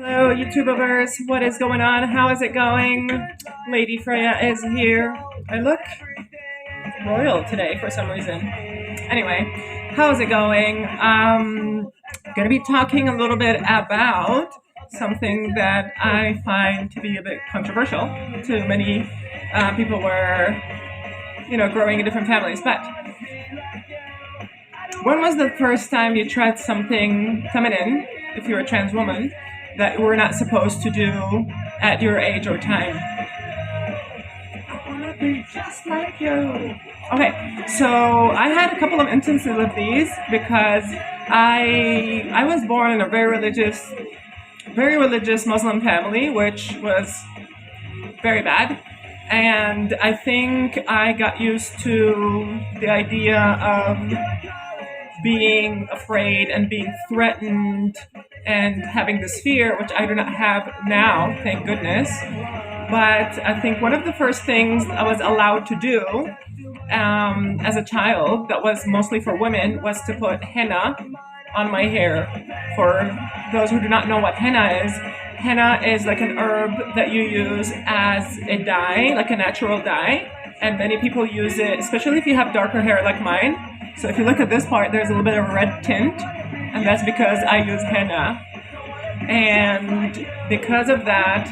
Hello, YouTubers. What is going on? How is it going? Lady Freya is here. I look royal today for some reason. Anyway, how is it going? Gonna be talking a little bit about something that I find to be a bit controversial to many people were, growing in different families. But when was the first time you tried something feminine, if you're a trans woman, that you were not supposed to do at your age or time? I wanna be just like you. Okay, so I had a couple of instances of these because I was born in a very religious Muslim family, which was very bad. And I think I got used to the idea of being afraid and being threatened and having this fear, which I do not have now, thank goodness. But I think one of the first things I was allowed to do as a child, that was mostly for women, was to put henna on my hair. For those who do not know what henna is like an herb that you use as a dye, like a natural dye. And many people use it, especially if you have darker hair like mine. So if you look at this part, there's a little bit of a red tint, and that's because I use henna. And because of that,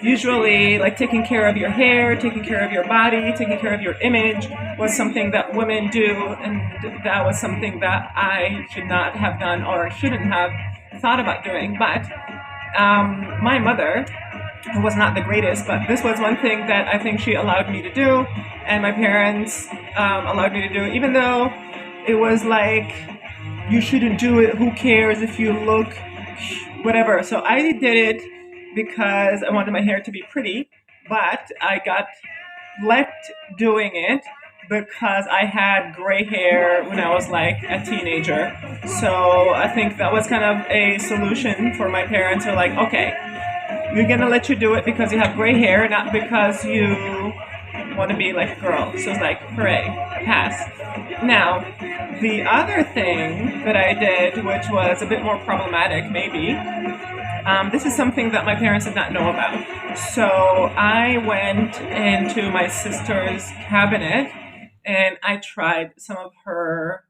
usually like taking care of your hair, taking care of your body, taking care of your image was something that women do, and that was something that I should not have done or shouldn't have thought about doing. But my mother was not the greatest, but this was one thing that I think she allowed me to do, and my parents allowed me to do, even though it was like, you shouldn't do it, who cares if you look, whatever. So I did it because I wanted my hair to be pretty, but I got left doing it because I had gray hair when I was like a teenager. So I think that was kind of a solution for my parents. Are like, okay, we're gonna let you do it because you have gray hair, not because you want to be like a girl. So it's like, hooray, pass. Now, the other thing that I did, which was a bit more problematic maybe, this is something that my parents did not know about. So I went into my sister's cabinet and I tried some of her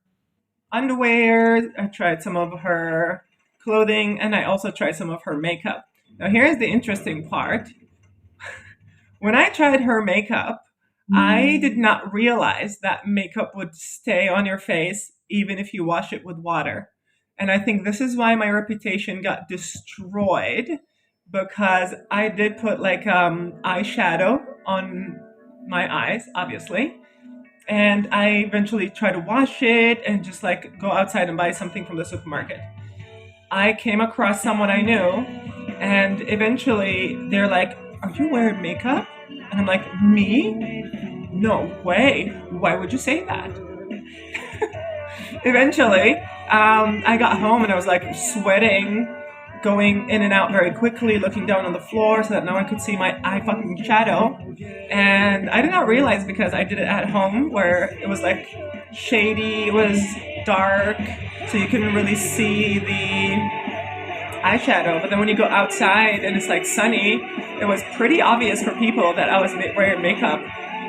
underwear, I tried some of her clothing, and I also tried some of her makeup. Now, here's the interesting part. When I tried her makeup, I did not realize that makeup would stay on your face even if you wash it with water. And I think this is why my reputation got destroyed, because I did put like eyeshadow on my eyes, obviously. And I eventually tried to wash it and just like go outside and buy something from the supermarket. I came across someone I knew, and eventually they're like, "Are you wearing makeup?" And I'm like, "Me? No way. Why would you say that?" Eventually, I got home and I was like sweating, going in and out very quickly, looking down on the floor so that no one could see my eye fucking shadow. And I did not realize, because I did it at home where it was like shady, it was dark, so you couldn't really see the eyeshadow. But then when you go outside and it's like sunny, it was pretty obvious for people that I was wearing makeup.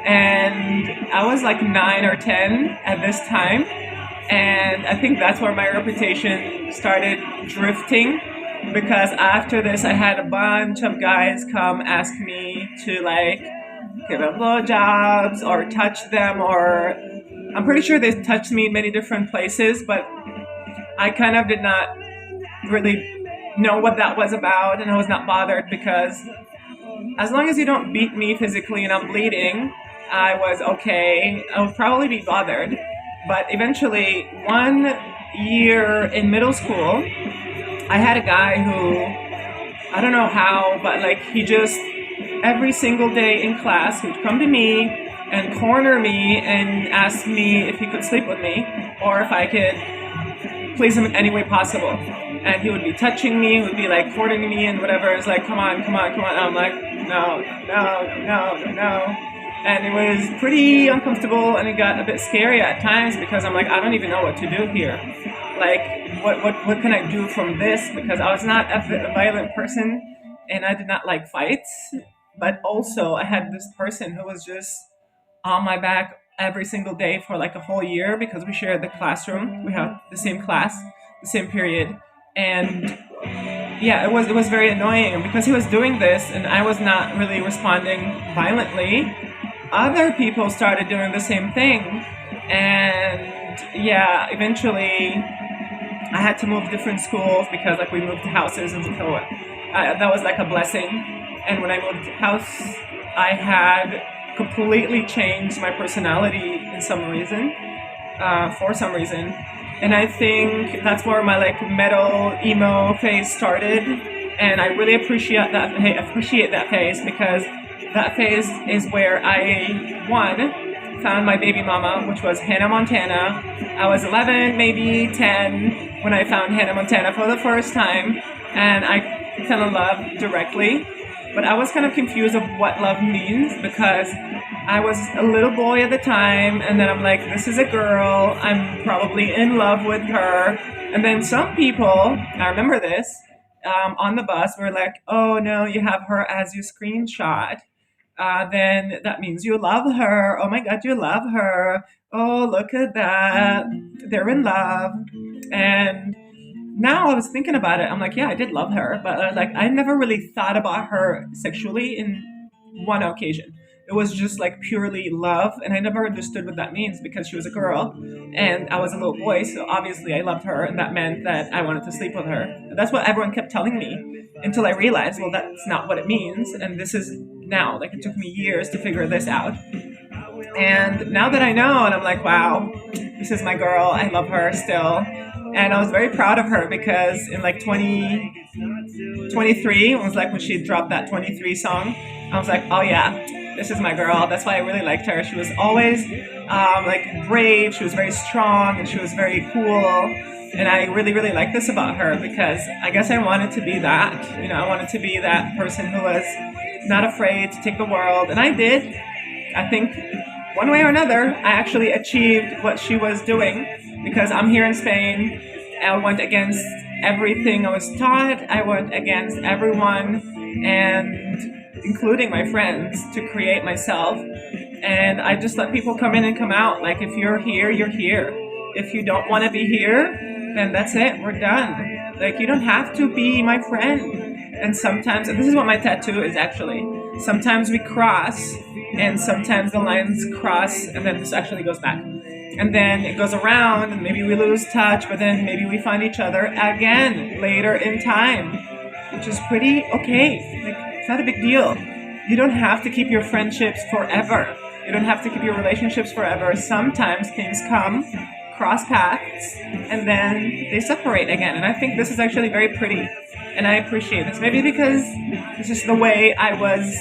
And I was like 9 or 10 at this time. And I think that's where my reputation started drifting, because after this I had a bunch of guys come ask me to like give them blowjobs or touch them, or I'm pretty sure they touched me in many different places, but I kind of did not really know what that was about, and I was not bothered, because as long as you don't beat me physically and I'm bleeding, I was okay. I would probably be bothered. But eventually, one year in middle school, I had a guy who, I don't know how, but like he just, every single day in class, he would come to me and corner me and ask me if he could sleep with me or if I could please him in any way possible. And he would be touching me, he would be like courting me and whatever. It's like, come on, come on, come on. And I'm like, no, no, no, no. And it was pretty uncomfortable, and it got a bit scary at times, because I'm like, I don't even know what to do here. like what can I do from this, because I was not a violent person and I did not like fights, but also I had this person who was just on my back every single day for like a whole year because we shared the classroom. We had the same class, the same period, and yeah, it was very annoying because he was doing this and I was not really responding violently. Other people started doing the same thing, and yeah, eventually I had to move different schools because like we moved to houses, and so that was like a blessing. And when I moved house, I had completely changed my personality in some reason, for some reason. And I think that's where my like metal emo phase started. And I really appreciate that phase because that phase is where I found my baby mama, which was Hannah Montana. I was 11, maybe 10 when I found Hannah Montana for the first time, and I fell in love directly. But I was kind of confused of what love means because I was a little boy at the time, and then I'm like, this is a girl. I'm probably in love with her. And then some people, I remember this, on the bus were like, oh no, you have her as your screenshot. Then that means you love her. Oh my God, you love her. Oh, look at that. They're in love. And now I was thinking about it. I'm like, yeah, I did love her, but like I never really thought about her sexually in one occasion. It was just like purely love, and I never understood what that means because she was a girl and I was a little boy, so obviously I loved her, and that meant that I wanted to sleep with her. That's what everyone kept telling me until I realized, well, that's not what it means, and this is now. Like it took me years to figure this out. And now that I know, and I'm like, wow, this is my girl. I love her still. And I was very proud of her because in like 2023, it was like when she dropped that 23 song, I was like, oh yeah, this is my girl. That's why I really liked her. She was always like brave. She was very strong and she was very cool. And I really, really like this about her because I guess I wanted to be that. You know, I wanted to be that person who was not afraid to take the world. And I did. I think one way or another, I actually achieved what she was doing because I'm here in Spain. I went against everything I was taught. I went against everyone, and including my friends, to create myself. And I just let people come in and come out. Like, if you're here, you're here. If you don't want to be here, then that's it. We're done. Like, you don't have to be my friend. And sometimes, and this is what my tattoo is actually, sometimes we cross, and sometimes the lines cross, and then this actually goes back. And then it goes around, and maybe we lose touch, but then maybe we find each other again later in time, which is pretty okay. Like, it's not a big deal. You don't have to keep your friendships forever. You don't have to keep your relationships forever. Sometimes things come, cross paths, and then they separate again. And I think this is actually very pretty. And I appreciate this. Maybe because it's just the way I was,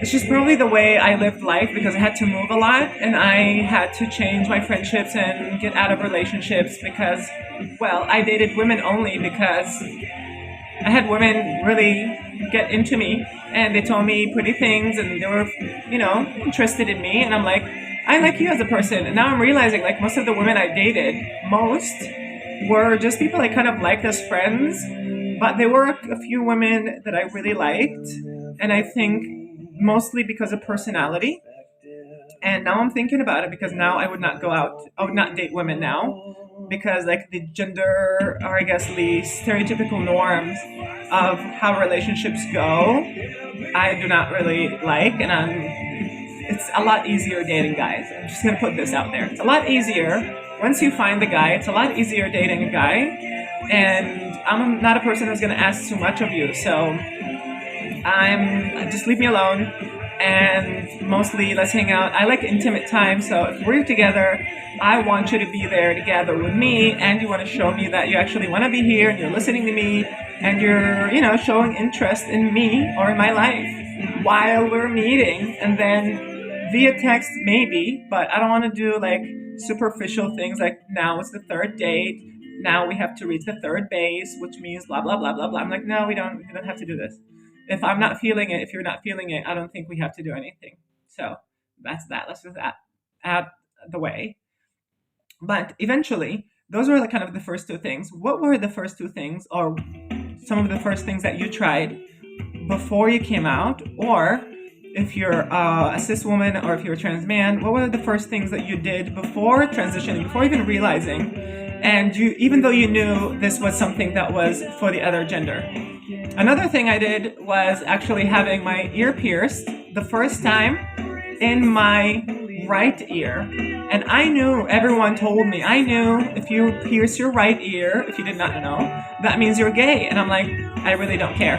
it's just probably the way I lived life because I had to move a lot and I had to change my friendships and get out of relationships because, well, I dated women only because I had women really get into me and they told me pretty things and they were, interested in me. And I'm like, I like you as a person. And now I'm realizing like most of the women I dated, most were just people I kind of liked as friends, but there were a few women that I really liked. And I think mostly because of personality. And now I'm thinking about it because now I would not go out, I would not date women now because like the gender, or I guess the stereotypical norms of how relationships go, I do not really like. And it's a lot easier dating guys. I'm just going to put this out there. It's a lot easier once you find the guy, it's a lot easier dating a guy. And I'm not a person who's going to ask too much of you. So just leave me alone and mostly let's hang out. I like intimate time, so if we're together, I want you to be there together with me, and you want to show me that you actually want to be here and you're listening to me and you're, showing interest in me or in my life while we're meeting. And then via text maybe, but I don't want to do like superficial things like now it's the third date. Now we have to reach the third base, which means blah blah blah blah blah. I'm like, no, we don't have to do this. If I'm not feeling it, if you're not feeling it, I don't think we have to do anything. So that's that. Let's just that out the way. But eventually, those were kind of the first two things. What were the first two things, or some of the first things that you tried before you came out? Or if you're a cis woman, or if you're a trans man, what were the first things that you did before transitioning, before even realizing, and you, even though you knew this was something that was for the other gender? Another thing I did was actually having my ear pierced the first time in my right ear. And I knew, everyone told me, I knew if you pierce your right ear, if you did not know, that means you're gay. And I'm like, I really don't care.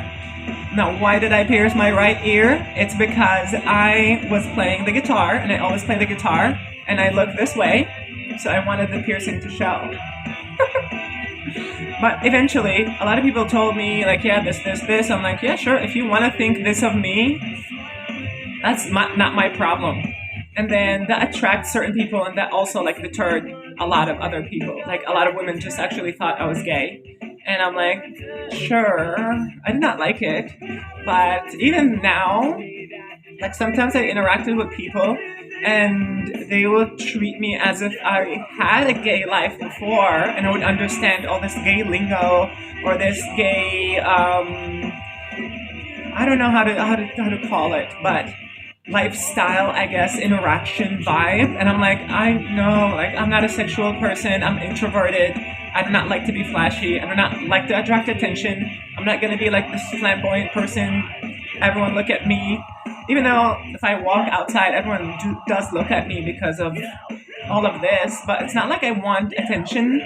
Now, why did I pierce my right ear? It's because I was playing the guitar, and I always play the guitar, and I look this way, so I wanted the piercing to show. But eventually, a lot of people told me, like, yeah, this. I'm like, yeah, sure, if you want to think this of me, that's not my problem. And then that attracts certain people, and that also, like, deterred a lot of other people. Like, a lot of women just actually thought I was gay. And I'm like, sure, I did not like it. But even now, like, sometimes I interacted with people, and they will treat me as if I had a gay life before, and I would understand all this gay lingo, or this gay, I don't know how to call it, but lifestyle, I guess, interaction vibe. And I'm like, I know, like, I'm not a sexual person. I'm introverted. I do not like to be flashy. I do not like to attract attention. I'm not going to be like this flamboyant person. Everyone look at me. Even though if I walk outside, everyone does look at me because of all of this. But it's not like I want attention.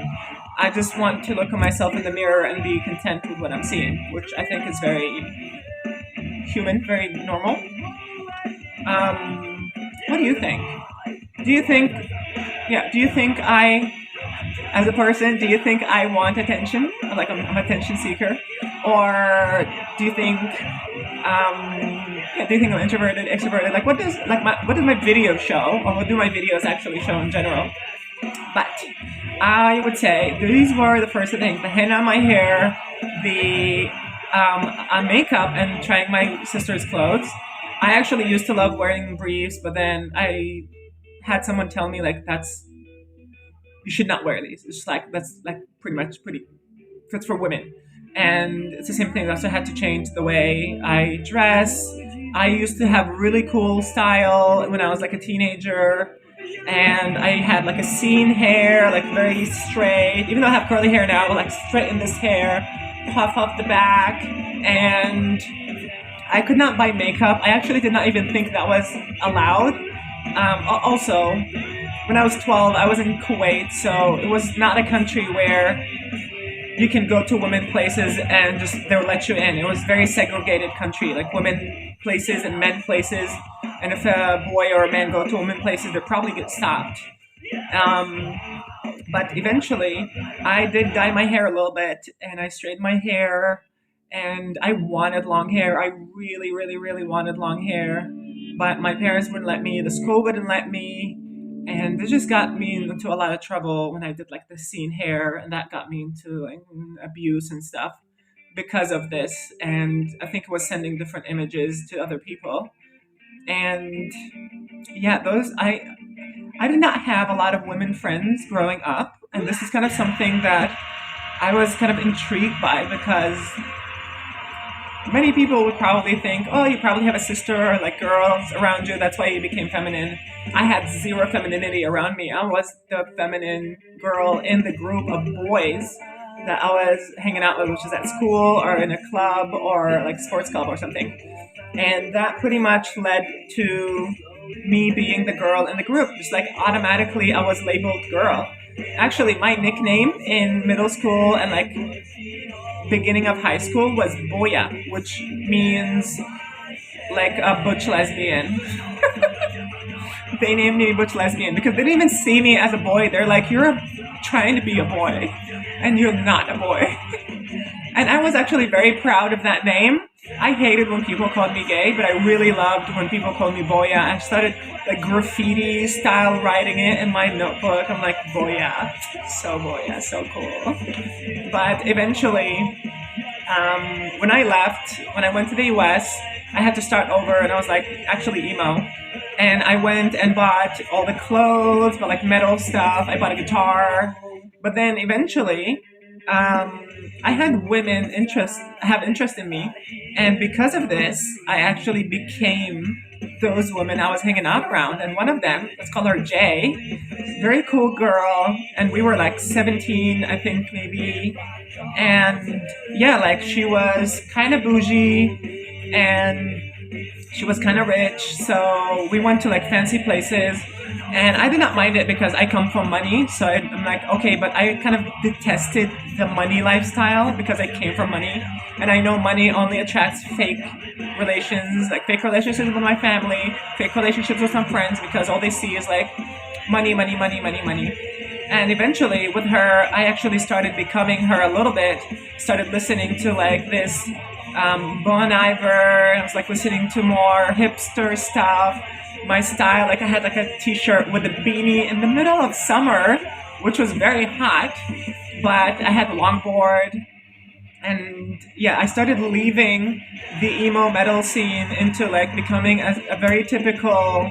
I just want to look at myself in the mirror and be content with what I'm seeing, which I think is very human, very normal. What do you think? Do you think I, as a person, do you think I want attention? Like, I'm an attention seeker? Or do you think, do you think I'm introverted, extroverted? Like, what does my video show, or what do my videos actually show in general? But I would say these were the first things: the henna on my hair, the makeup, and trying my sister's clothes. I actually used to love wearing briefs, but then I had someone tell me, like, you should not wear these. It's just like, that's like that's for women. And it's the same thing. I also had to change the way I dress. I used to have really cool style when I was like a teenager. And I had like a scene hair, like very straight. Even though I have curly hair now, like straighten this hair, puff up the back. And I could not buy makeup. I actually did not even think that was allowed. Also, when I was 12, I was in Kuwait, so it was not a country where you can go to women places and just they'll let you in. It was a very segregated country, like women places and men places. And if a boy or a man go to women places, they'll probably get stopped. But eventually, I did dye my hair a little bit, and I straightened my hair. And I wanted long hair. I really, really, really wanted long hair. But my parents wouldn't let me. The school wouldn't let me. And it just got me into a lot of trouble when I did like the scene hair. And that got me into like abuse and stuff because of this. And I think it was sending different images to other people. And yeah, I did not have a lot of women friends growing up. And this is kind of something that I was kind of intrigued by, because many people would probably think, oh, you probably have a sister or like girls around you, that's why you became feminine. I had zero femininity around me. I was the feminine girl in the group of boys that I was hanging out with, which is at school or in a club or like sports club or something. And that pretty much led to me being the girl in the group. Just like automatically I was labeled girl. Actually, my nickname in middle school and like beginning of high school was Boya, which means like a butch lesbian. They named me butch lesbian because they didn't even see me as a boy. They're like, you're trying to be a boy and you're not a boy. And I was actually very proud of that name. I hated when people called me gay, but I really loved when people called me Boya. I started like graffiti style writing it in my notebook. I'm like, Boya, so cool. But eventually, when I left, when I went to the US, I had to start over, and I was like actually emo. And I went and bought all the clothes, but like metal stuff. I bought a guitar. But then eventually, I had women have interest in me, and because of this, I actually became those women I was hanging out around. And one of them, let's call her Jay, very cool girl, and we were like 17, I think maybe, and yeah, like she was kind of bougie, and she was kind of rich, so we went to like fancy places. And I did not mind it because I come from money. So I'm like, okay, but I kind of detested the money lifestyle because I came from money. And I know money only attracts fake relations, like fake relationships with my family, fake relationships with some friends, because all they see is like money, money, money, money, money. And eventually, with her, I actually started becoming her a little bit. Started listening to like this Bon Iver. I was like listening to more hipster stuff. My style, like I had like a t-shirt with a beanie in the middle of summer, which was very hot, but I had a longboard. And yeah, I started leaving the emo metal scene into like becoming a very typical,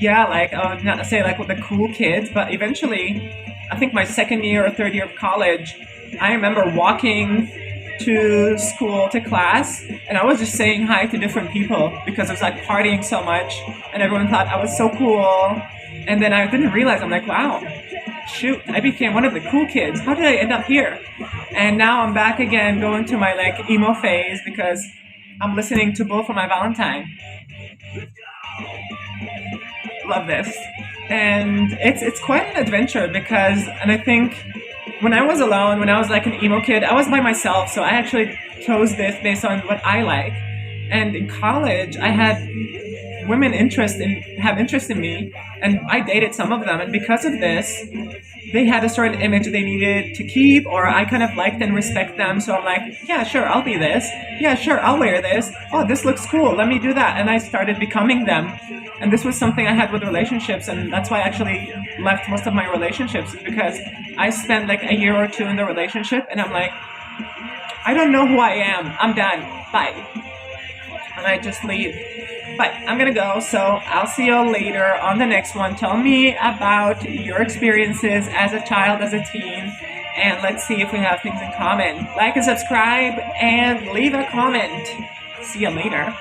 yeah, like not to say like with the cool kids, but eventually, I think my second year or third year of college, I remember walking to school, to class, and I was just saying hi to different people because I was like partying so much, and everyone thought I was so cool. And then I didn't realize, I'm like, wow, shoot, I became one of the cool kids. How did I end up here? And now I'm back again going to my like emo phase because I'm listening to Bull for My Valentine. Love this. And it's quite an adventure because, and I think when I was alone, when I was like an emo kid, I was by myself. So I actually chose this based on what I like. And in college, I had women have interest in me, and I dated some of them. And because of this, they had a certain image they needed to keep, or I kind of liked and respect them. So I'm like, yeah, sure, I'll be this. Yeah, sure, I'll wear this. Oh, this looks cool. Let me do that. And I started becoming them. And this was something I had with relationships, and that's why I actually left most of my relationships, is because I spent like a year or two in the relationship, and I'm like, I don't know who I am. I'm done. Bye. And I just leave. But I'm gonna go, so I'll see you later on the next one. Tell me about your experiences as a child, as a teen, and let's see if we have things in common. Like and subscribe, and leave a comment. See you later.